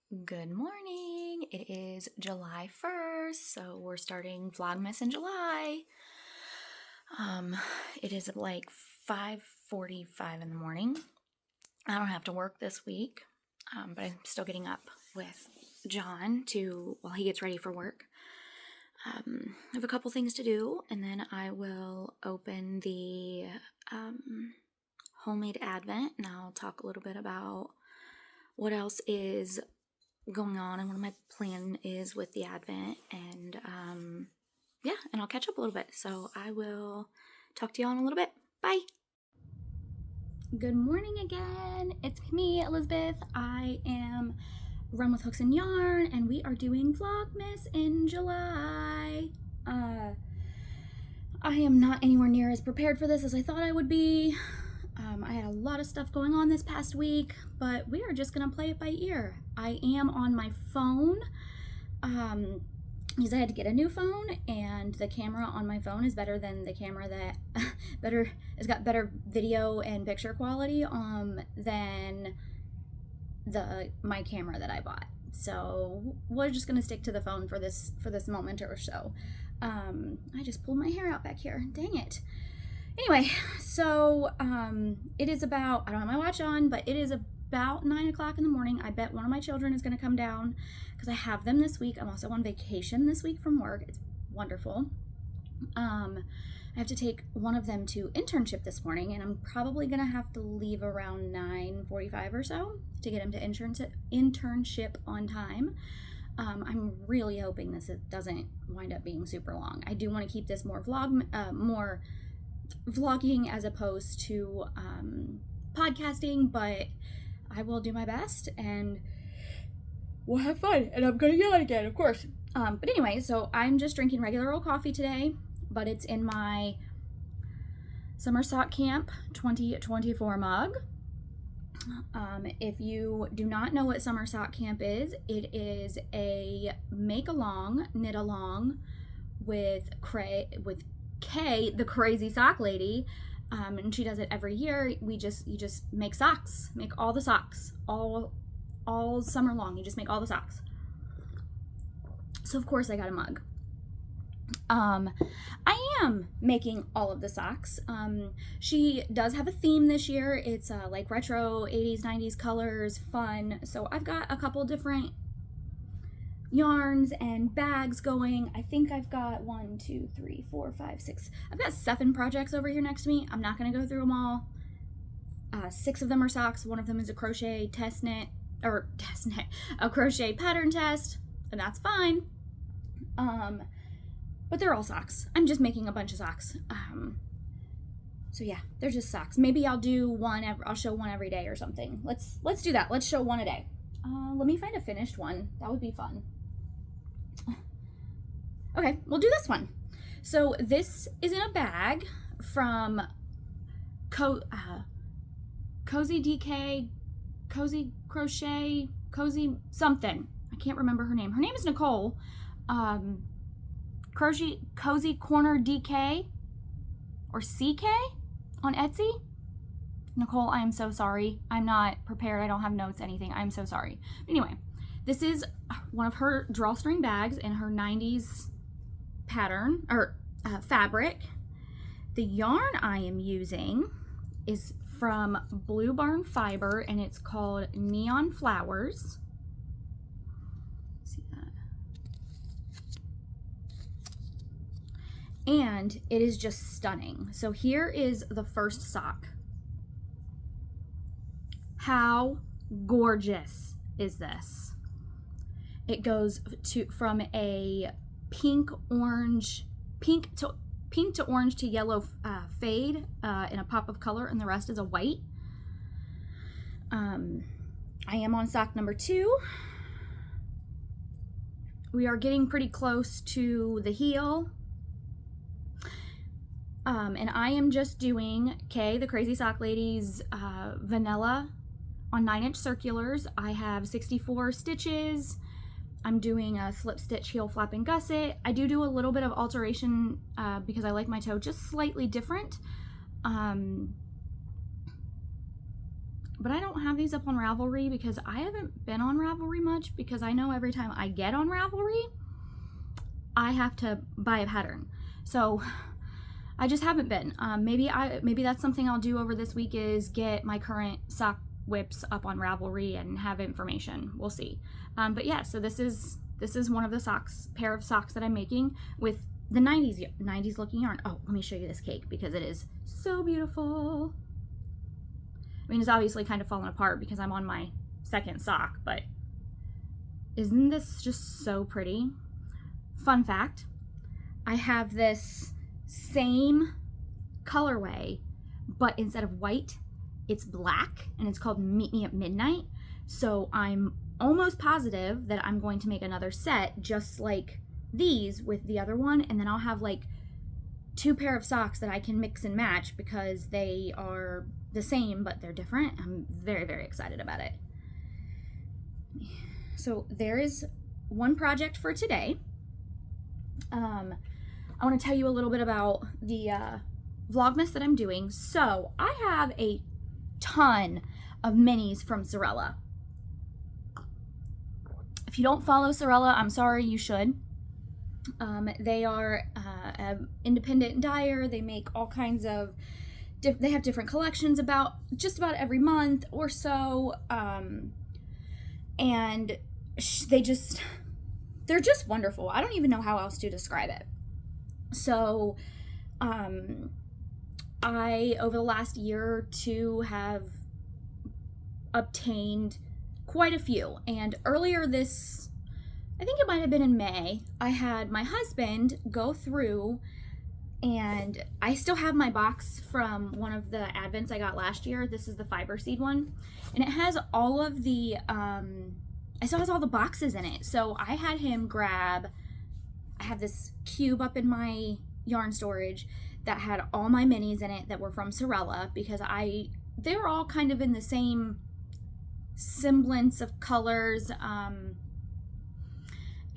Good morning. It is July 1st, so we're starting Vlogmas in July. It is like 5:45 in the morning. I don't have to work this week, but I'm still getting up with John while he gets ready for work. I have a couple things to do, and then I will open the homemade advent, and I'll talk a little bit about what else is going on and what my plan is with the advent, and and I'll catch up a little bit. So I will talk to you all in a little bit. Bye. Good morning again. It's me, Elizabeth. I am Run with Hooks and Yarn, and we are doing Vlogmas in July. I am not anywhere near as prepared for this as I thought I would be. I had a lot of stuff going on this past week, but we are just gonna play it by ear. I am on my phone because I had to get a new phone, and the camera on my phone is better than the camera that it's got better video and picture quality than my camera that I bought. So we're just gonna stick to the phone for this moment or so. I just pulled my hair out back here. Dang it. Anyway, so it is about, I don't have my watch on, but it is about 9 o'clock in the morning. I bet one of my children is going to come down because I have them this week. I'm also on vacation this week from work. It's wonderful. I have to take one of them to internship this morning, and I'm probably going to have to leave around 9:45 or so to get him to internship on time. I'm really hoping it doesn't wind up being super long. I do want to keep this more vlogging as opposed to podcasting, but I will do my best and we'll have fun, and I'm gonna yell again, of course. But anyway, so I'm just drinking regular old coffee today, but it's in my Summer Sock Camp 2024 mug. If you do not know what Summer Sock Camp is, it is a make-along, knit-along with Kay, the crazy sock lady, and she does it every year. You just make socks, make all the socks, all summer long. You just make all the socks. So of course I got a mug. I am making all of the socks. She does have a theme this year. It's like retro 80s, 90s colors, fun. So I've got a couple different yarns and bags going. I think I've got 1, 2, 3, 4, 5, 6. I've got 7 projects over here next to me. I'm not going to go through them all. 6 of them are socks. One of them is a crochet a crochet pattern test, and that's fine. But they're all socks. I'm just making a bunch of socks. So yeah, they're just socks. Maybe I'll do one. I'll show one every day or something. Let's do that. Let's show one a day. Let me find a finished one. That would be fun. Okay, we'll do this one. So this is in a bag from Cozy DK, Cozy Crochet, Cozy something. I can't remember her name. Her name is Nicole. Cozy Corner DK or CK on Etsy. Nicole, I am so sorry. I'm not prepared. I don't have notes, anything. I'm so sorry. Anyway, this is one of her drawstring bags in her 90s pattern or fabric. The yarn I am using is from Blue Barn Fiber, and it's called Neon Flowers. See that? And it is just stunning. So here is the first sock. How gorgeous is this? It goes from a pink to orange to yellow fade in a pop of color, and the rest is a white. I am on sock number 2. We are getting pretty close to the heel. And I am just doing Kay, the Crazy Sock Lady's vanilla on 9-inch circulars. I have 64 stitches. I'm doing a slip stitch heel flap and gusset. I do a little bit of alteration because I like my toe just slightly different. but I don't have these up on Ravelry because I haven't been on Ravelry much, because I know every time I get on Ravelry, I have to buy a pattern. So I just haven't been. Maybe that's something I'll do over this week, is get my current sock whips up on Ravelry and have information. We'll see. But yeah, so this is one of the pair of socks that I'm making with the 90s looking yarn. Oh, let me show you this cake because it is so beautiful. I mean, it's obviously kind of fallen apart because I'm on my second sock, but isn't this just so pretty? Fun fact, I have this same colorway, but instead of white, it's black, and it's called Meet Me at Midnight. So I'm almost positive that I'm going to make another set just like these with the other one, and then I'll have like 2 pair of socks that I can mix and match because they are the same but they're different. I'm very, very excited about it. So there is one project for today. I want to tell you a little bit about the Vlogmas that I'm doing. So I have a ton of minis from Sorella. If you don't follow Sorella, I'm sorry, you should. They are an independent dyer. They make all kinds of, they have different collections about just about every month or so. And they're just wonderful. I don't even know how else to describe it. So, I, over the last year or two, have obtained quite a few. And earlier I think it might have been in May, I had my husband go through, and I still have my box from one of the advents I got last year. This is the fiber seed one. And it has all of the, it still has all the boxes in it. So I had him grab, I have this cube up in my yarn storage that had all my minis in it that were from Sorella, because they were all kind of in the same semblance of colors.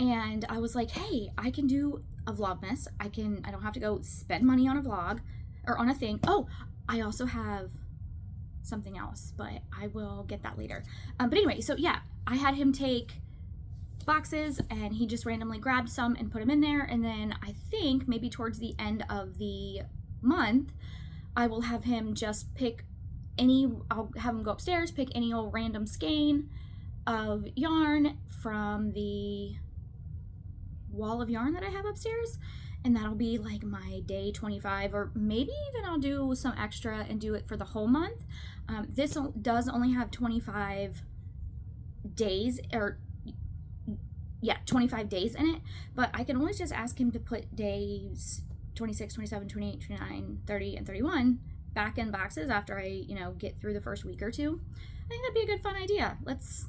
And I was like, hey, I can do a Vlogmas. I don't have to go spend money on a vlog or on a thing. Oh, I also have something else, but I will get that later. But anyway, so yeah, I had him take boxes and he just randomly grabbed some and put them in there. And then I think maybe towards the end of the month, I will have him just pick I'll have him go upstairs, pick any old random skein of yarn from the wall of yarn that I have upstairs, and that'll be like my day 25, or maybe even I'll do some extra and do it for the whole month. This does only have 25 days, or yeah, 25 days in it, but I can always just ask him to put days 26, 27, 28, 29, 30, and 31 back in boxes after I, get through the first week or two. I think that'd be a good fun idea. Let's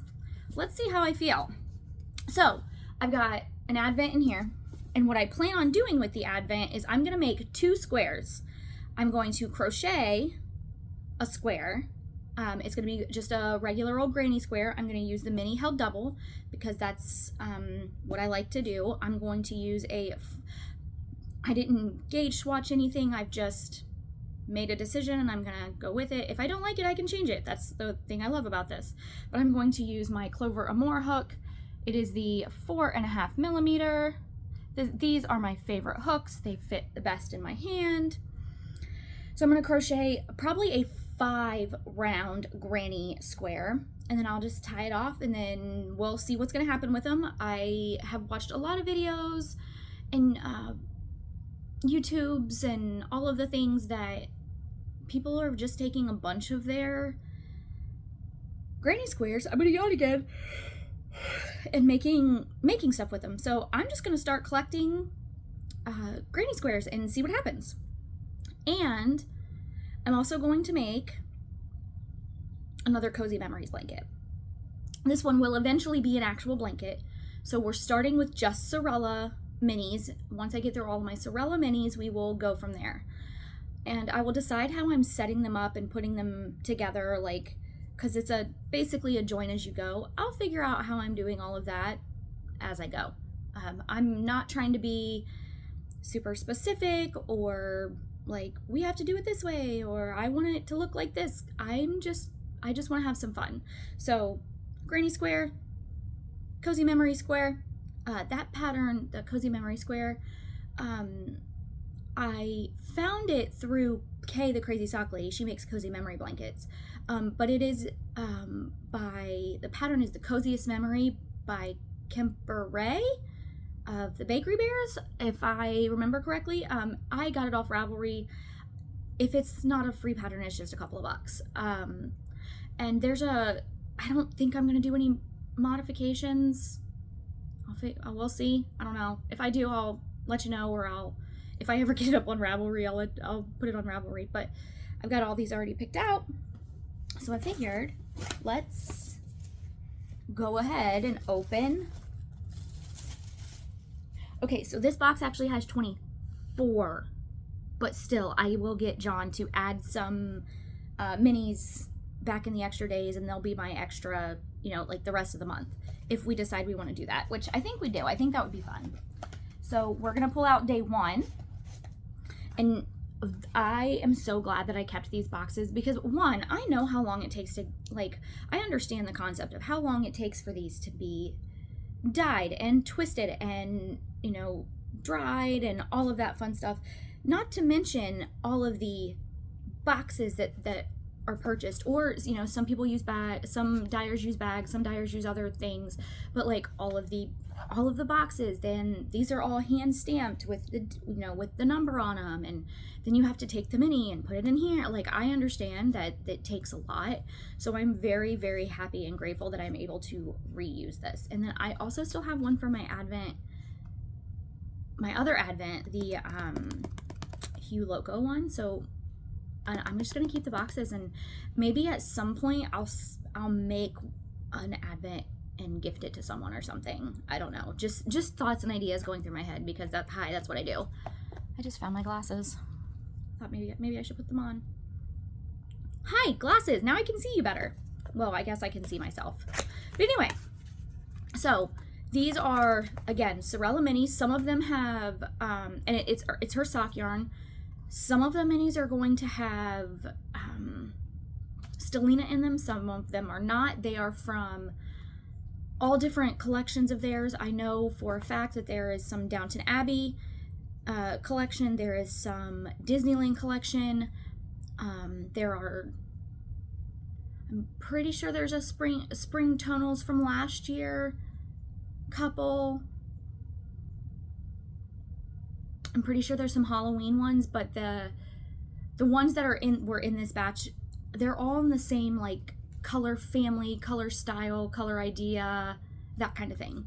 see how I feel. So I've got an advent in here, and what I plan on doing with the advent is I'm gonna make 2 squares. I'm going to crochet a square. It's gonna be just a regular old granny square. I'm gonna use the mini held double because that's what I like to do. I'm going to use I didn't gauge swatch anything. I've just made a decision and I'm gonna go with it. If I don't like it, I can change it. That's the thing I love about this. But I'm going to use my Clover Amore hook. It is the 4.5 millimeter. These are my favorite hooks. They fit the best in my hand. So I'm gonna crochet probably a 5 round granny square, and then I'll just tie it off, and then we'll see what's gonna happen with them. I have watched a lot of videos and YouTubes and all of the things that people are just taking a bunch of their granny squares, I'm gonna yawn again, and making stuff with them. So I'm just gonna start collecting granny squares and see what happens. And I'm also going to make another Cozy Memories blanket. This one will eventually be an actual blanket. So we're starting with just Sorella minis. Once I get through all of my Sorella minis, we will go from there. And I will decide how I'm setting them up and putting them together, like, because it's basically a join as you go. I'll figure out how I'm doing all of that as I go. I'm not trying to be super specific or like, we have to do it this way, or I want it to look like this. I'm just I just want to have some fun. So granny square, cozy memory square, that pattern, the cozy memory square, I found it through Kay, the crazy sock lady. She makes cozy memory blankets, but it is the pattern is the coziest memory by Kemper Ray of the Bakery Bears, if I remember correctly. I got it off Ravelry. If it's not a free pattern, it's just a couple of bucks. And I don't think I'm going to do any modifications. We'll see. I don't know. If I do, I'll let you know, or if I ever get it up on Ravelry, I'll put it on Ravelry. But I've got all these already picked out. So I figured, let's go ahead and open. Okay, so this box actually has 24, but still, I will get John to add some minis back in the extra days, and they'll be my extra, like the rest of the month, if we decide we want to do that, which I think we do. I think that would be fun. So we're going to pull out day 1, and I am so glad that I kept these boxes because, one, I know how long it takes to, I understand the concept of how long it takes for these to be dyed and twisted and, dried and all of that fun stuff. Not to mention all of the boxes that are purchased, or, some people use some dyers use bags, some dyers use other things, but all of the boxes, then these are all hand stamped with the number on them, and then you have to take the mini and put it in here. I understand that it takes a lot, so I'm very, very happy and grateful that I'm able to reuse this. And then I also still have one for my other Advent, the Hue Loco one. So I'm just gonna keep the boxes, and maybe at some point I'll make an Advent and gift it to someone or something. I don't know. Just thoughts and ideas going through my head, because that's what I do. I just found my glasses. Thought maybe I should put them on. Hi, glasses. Now I can see you better. Well, I guess I can see myself. But anyway, so these are, again, Sorella minis. Some of them have, and it's her sock yarn. Some of the minis are going to have Stellina in them. Some of them are not. They are from all different collections of theirs. I know for a fact that there is some Downton Abbey collection. There is some Disneyland collection. I'm pretty sure there's a spring tonals from last year couple. I'm pretty sure there's some Halloween ones, but the ones that were in this batch, they're all in the same color family, color style, color idea, that kind of thing.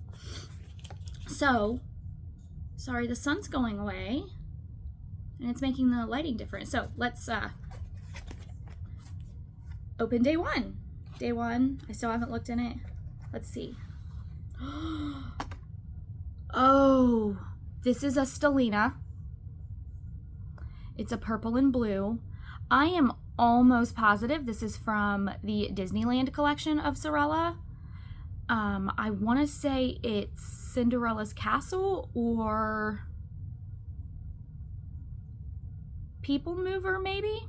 So, sorry, the sun's going away and it's making the lighting different. So let's open day 1. Day 1, I still haven't looked in it. Let's see. Oh, this is a Stellina. It's a purple and blue. I am almost positive this is from the Disneyland collection of Sorella. I want to say it's Cinderella's Castle or People Mover, maybe.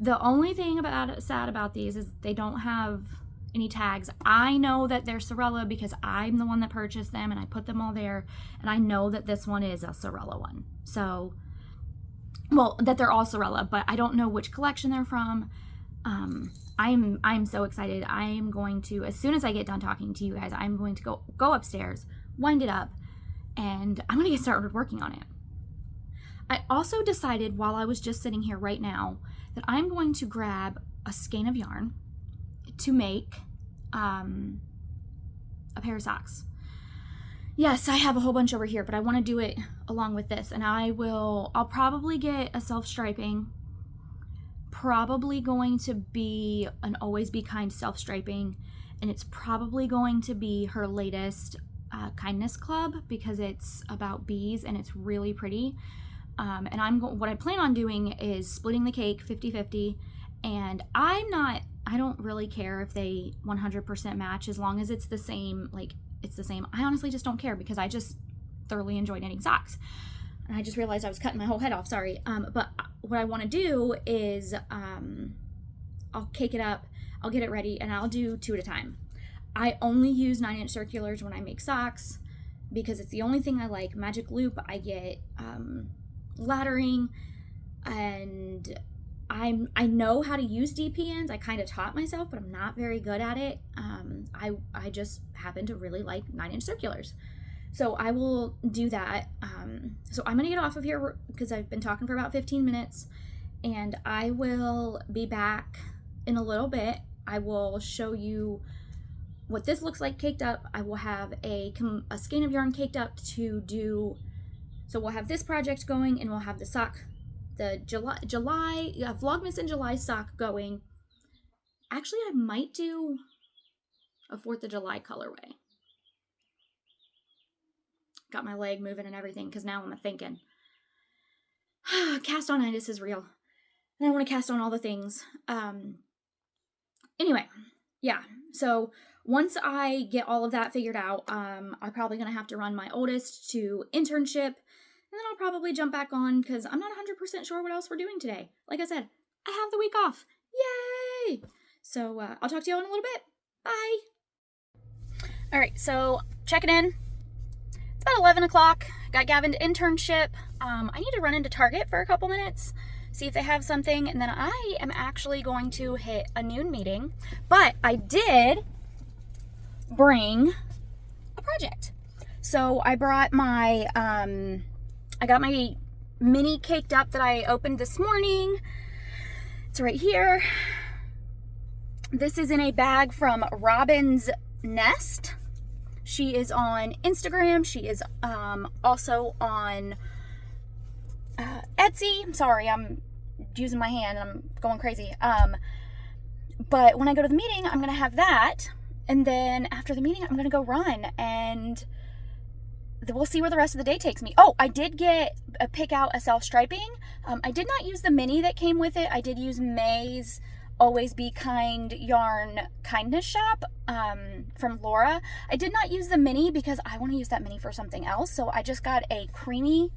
The only thing sad about these is they don't have any tags. I know that they're Sorella because I'm the one that purchased them and I put them all there, and I know that this one is a Sorella one. So, well, that they're all Sorella, but I don't know which collection they're from. I'm so excited. I am going to, as soon as I get done talking to you guys, I'm going to go upstairs, wind it up, and I'm going to get started working on it. I also decided while I was just sitting here right now that I'm going to grab a skein of yarn to make a pair of socks. Yes, I have a whole bunch over here, but I want to do it along with this, and I'll probably get a self-striping, probably going to be an Always Be Kind self-striping, and it's probably going to be her latest Kindness Club because it's about bees and it's really pretty. And what I plan on doing is splitting the cake 50-50, and I don't really care if they 100% match as long as it's the same, it's the same. I honestly just don't care because I just thoroughly enjoy knitting socks. And I just realized I was cutting my whole head off, sorry. But what I want to do is I'll cake it up, I'll get it ready, and I'll do 2 at a time. I only use 9-inch circulars when I make socks because it's the only thing I like. Magic loop, I get laddering, and I know how to use DPNs. I kind of taught myself, but I'm not very good at it. I just happen to really like 9-inch circulars. So I will do that. So I'm going to get off of here because I've been talking for about 15 minutes, and I will be back in a little bit. I will show you what this looks like caked up. I will have a skein of yarn caked up to do. So we'll have this project going, and we'll have the sock, the July Vlogmas in July sock going. Actually, I might do a 4th of July colorway. Got my leg moving and everything because now I'm thinking cast on-itis is real, and I want to cast on all the things. Anyway, yeah, so once I get all of that figured out, I'm probably gonna have to run my oldest to internship, and then I'll probably jump back on because I'm not 100% sure what else we're doing today. Like I said, I have the week off. Yay! So I'll talk to you all in a little bit. Bye. All right, so checking in. It's about 11 o'clock. Got Gavin to internship. I need to run into Target for a couple minutes, see if they have something, and then I am actually going to hit a noon meeting. But I did bring a project. So I brought my, I got my mini caked up that I opened this morning. It's right here. This is in a bag from Robin's Nest. She is on Instagram. She is also on Etsy. Sorry, I'm using my hand. I'm going crazy. But when I go to the meeting, I'm going to have that. And then after the meeting, I'm going to go run. And we'll see where the rest of the day takes me. Oh, I did pick out a self-striping. I did not use the mini that came with it. I did use May's Always Be Kind yarn kindness shop from Laura. I did not use the mini because I want to use that mini for something else. So I just got a creamy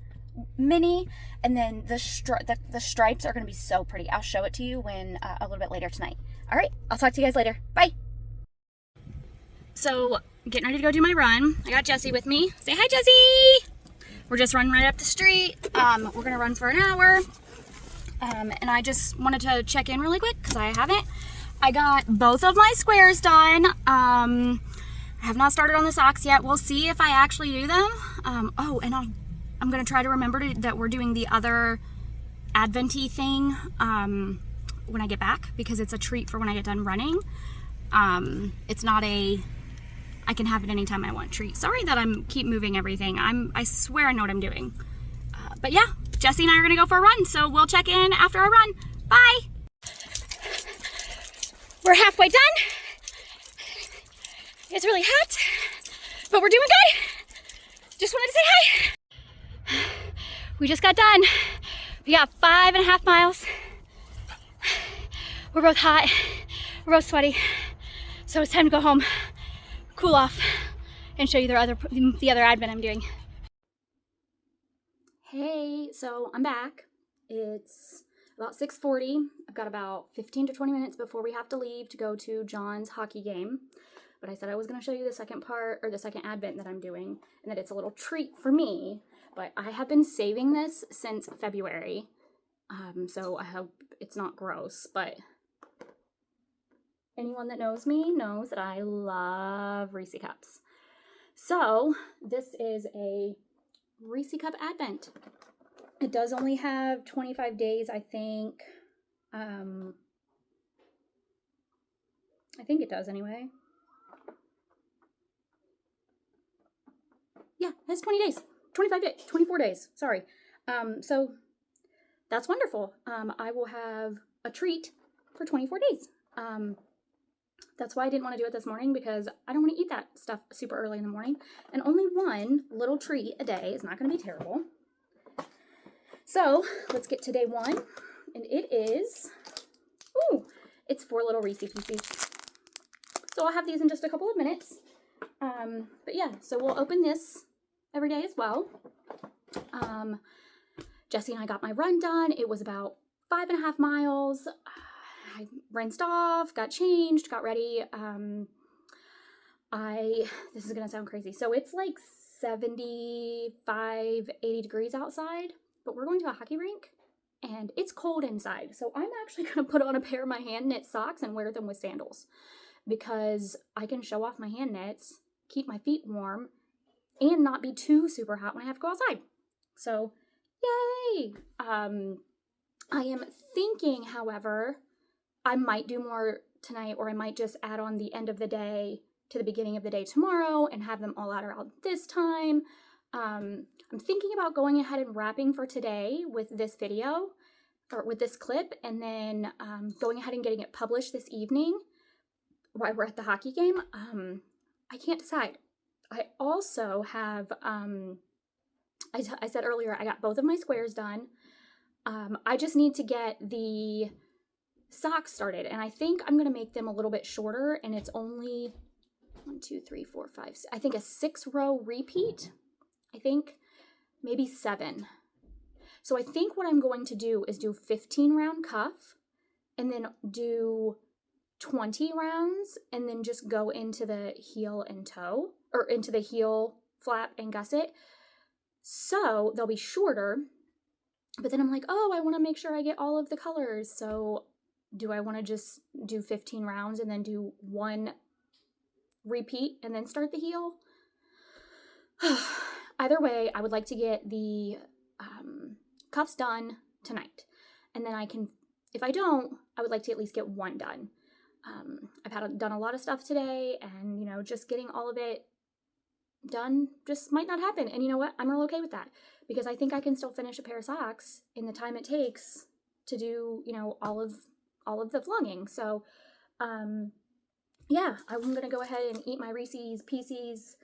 mini, and then the stripes are going to be so pretty. I'll show it to you when a little bit later tonight. All right, I'll talk to you guys later. Bye. So getting ready to go do my run. I got Jessie with me. Say hi, Jessie. We're just running right up the street. We're going to run for an hour. And I just wanted to check in really quick because I haven't. I got both of my squares done. I have not started on the socks yet. We'll see if I actually do them. Oh, and I'm going to try to remember that we're doing the other Advent-y thing when I get back, because it's a treat for when I get done running. It's not a I can have it anytime I want treat. Sorry that I'm keep moving everything. I swear I know what I'm doing. But yeah, Jessie and I are gonna go for a run, so we'll check in after our run. Bye. We're halfway done. It's really hot, but we're doing good. Just wanted to say hi. We just got done. We got 5.5 miles. We're both hot, we're both sweaty, so it's time to go home, cool off, and show you the other advent I'm doing. Hey, so I'm back. It's about 6:40. I've got about 15 to 20 minutes before we have to leave to go to John's hockey game. But I said I was going to show you the second part, or the second advent that I'm doing, and that it's a little treat for me. But I have been saving this since February, so I hope it's not gross. But anyone that knows me knows that I love Reese cups. So this is a Reese cup advent. It does only have 25 days, I think. I think it does anyway. Yeah, it has 20 days. 25 days. 24 days. Sorry. So that's wonderful. I will have a treat for 24 days. That's why I didn't want to do it this morning, because I don't want to eat that stuff super early in the morning. And only one little treat a day is not going to be terrible. So let's get to day one. And it is, it's 4 little Reese pieces. So I'll have these in just a couple of minutes. But yeah, so we'll open this every day as well. Jessie and I got my run done. It was about 5.5 miles. I rinsed off, got changed, got ready. This is gonna sound crazy. So it's like 75, 80 degrees outside, but we're going to a hockey rink and it's cold inside. So I'm actually gonna put on a pair of my hand knit socks and wear them with sandals because I can show off my hand knits, keep my feet warm, and not be too super hot when I have to go outside. So, yay! I am thinking, however, I might do more tonight, or I might just add on the end of the day to the beginning of the day tomorrow and have them all out around this time. I'm thinking about going ahead and wrapping for today with this video, or with this clip, and then going ahead and getting it published this evening while we're at the hockey game. I can't decide. I also have, I said earlier, I got both of my squares done. I just need to get the socks started, and I think I'm going to make them a little bit shorter, and it's only 1, 2, 3, 4, 5, I think a 6-row repeat. I think maybe 7. So I think what I'm going to do is do 15 round cuff and then do 20 rounds and then just go into the heel and toe, or into the heel flap and gusset. So they'll be shorter, but then I'm like, oh, I want to make sure I get all of the colors. So do I want to just do 15 rounds and then do 1 repeat and then start the heel? Either way, I would like to get the cuffs done tonight. And then I can, if I don't, I would like to at least get 1 done. I've done a lot of stuff today, and, you know, just getting all of it done just might not happen. And you know what? I'm real okay with that, because I think I can still finish a pair of socks in the time it takes to do, you know, all of the vlogging. So, yeah, I'm gonna go ahead and eat my Reese's Pieces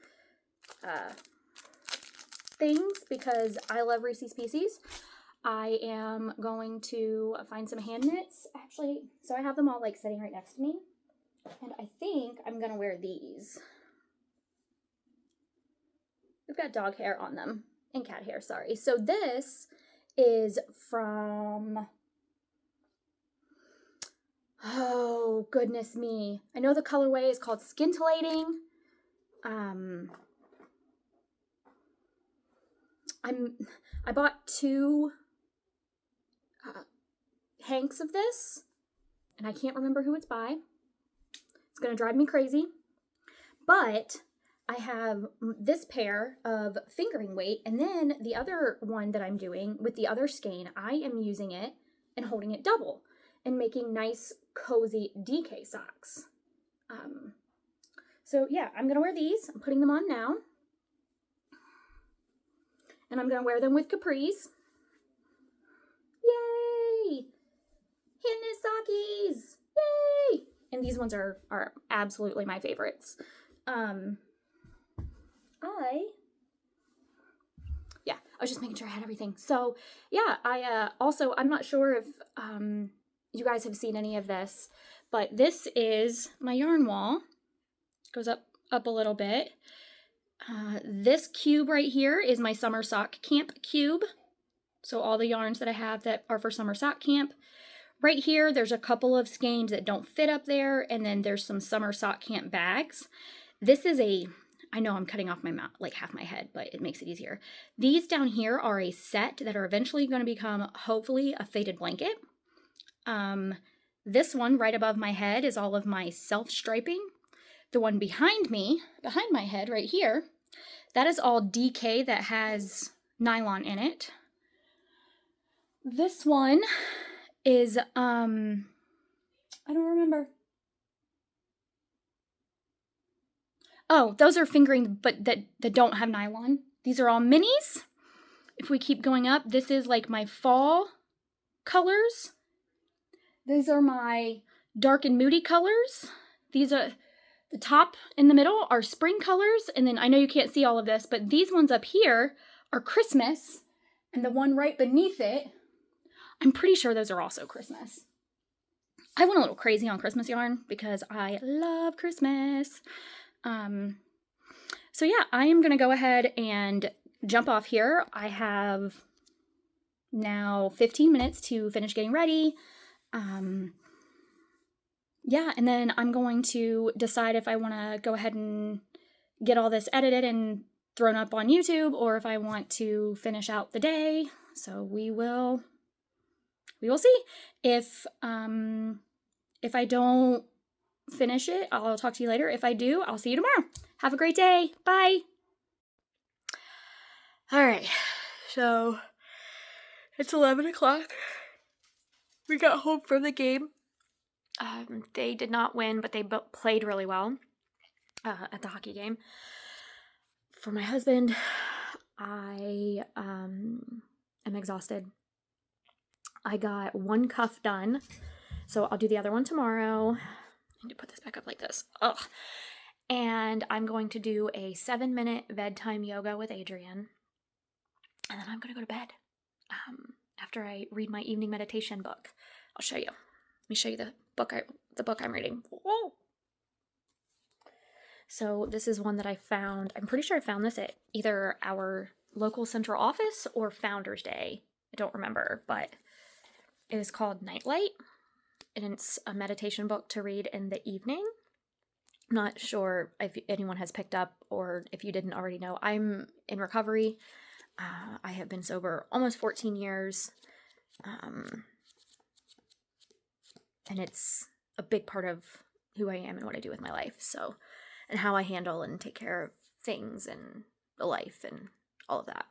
things because I love Reese's Pieces. I am going to find some hand knits, actually. So I have them all like sitting right next to me, and I think I'm gonna wear these. They've got dog hair on them, and cat hair, sorry. So this is from, oh goodness me, I know the colorway is called Scintillating. I bought 2 hanks of this, and I can't remember who it's by. It's gonna drive me crazy, but I have this pair of fingering weight, and then the other one that I'm doing with the other skein, I am using it and holding it double and making nice cozy DK socks. So yeah, I'm gonna wear these. I'm putting them on now, and I'm gonna wear them with capris. Yay! Hand knit sockies! Yay! And these ones are absolutely my favorites. I was just making sure I had everything. So yeah, I'm not sure if you guys have seen any of this, but this is my yarn wall. Goes up a little bit. This cube right here is my summer sock camp cube. So all the yarns that I have that are for summer sock camp. Right here, there's a couple of skeins that don't fit up there, and then there's some summer sock camp bags. This is I know I'm cutting off my mouth, like half my head, but it makes it easier. These down here are a set that are eventually going to become, hopefully, a faded blanket. This one right above my head is all of my self-striping. The one behind me, behind my head right here, that is all DK that has nylon in it. This one is, I don't remember. Oh, those are fingering, but that don't have nylon. These are all minis. If we keep going up, this is like my fall colors. These are my dark and moody colors. These are, the top in the middle are spring colors. And then I know you can't see all of this, but these ones up here are Christmas. And the one right beneath it, I'm pretty sure those are also Christmas. I went a little crazy on Christmas yarn because I love Christmas. So yeah, I am going to go ahead and jump off here. I have now 15 minutes to finish getting ready. yeah, and then I'm going to decide if I want to go ahead and get all this edited and thrown up on YouTube, or if I want to finish out the day. So we will see. If I don't finish it, I'll talk to you later. If I do, I'll see you tomorrow. Have a great day. Bye. All right, so it's 11 o'clock. We got home from the game. They did not win, but they played really well at the hockey game. For my husband, I am exhausted. I got one cuff done, so I'll do the other one tomorrow. I need to put this back up like this. Ugh. And I'm going to do a 7-minute bedtime yoga with Adrian. And then I'm going to go to bed after I read my evening meditation book. I'll show you. Let me show you the book I'm reading. Whoa. So this is one that I found. I'm pretty sure I found this at either our local central office or Founders Day. I don't remember, but it is called Nightlight, and it's a meditation book to read in the evening. I'm not sure if anyone has picked up, or if you didn't already know, I'm in recovery. I have been sober almost 14 years, and it's a big part of who I am and what I do with my life. So, and how I handle and take care of things and the life and all of that.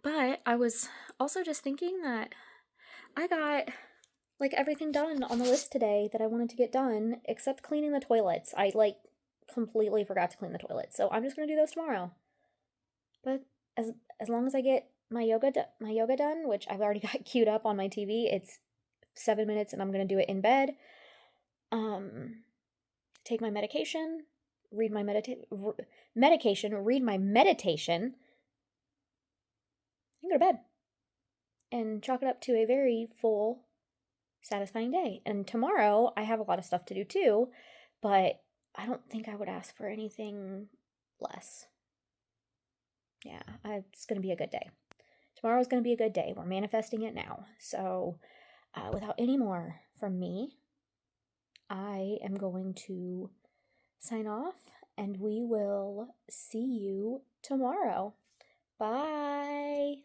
But I was also just thinking that I got like everything done on the list today that I wanted to get done, except cleaning the toilets. I completely forgot to clean the toilets, so I'm just gonna do those tomorrow. But as long as I get my yoga done, which I've already got queued up on my TV, it's 7 minutes, and I'm gonna do it in bed. Take my medication, read my read my meditation, and go to bed, and chalk it up to a very full, satisfying day. And tomorrow I have a lot of stuff to do too, but I don't think I would ask for anything less. Yeah, it's going to be a good day. Tomorrow's going to be a good day. We're manifesting it now. So without any more from me, I am going to sign off, and we will see you tomorrow. Bye.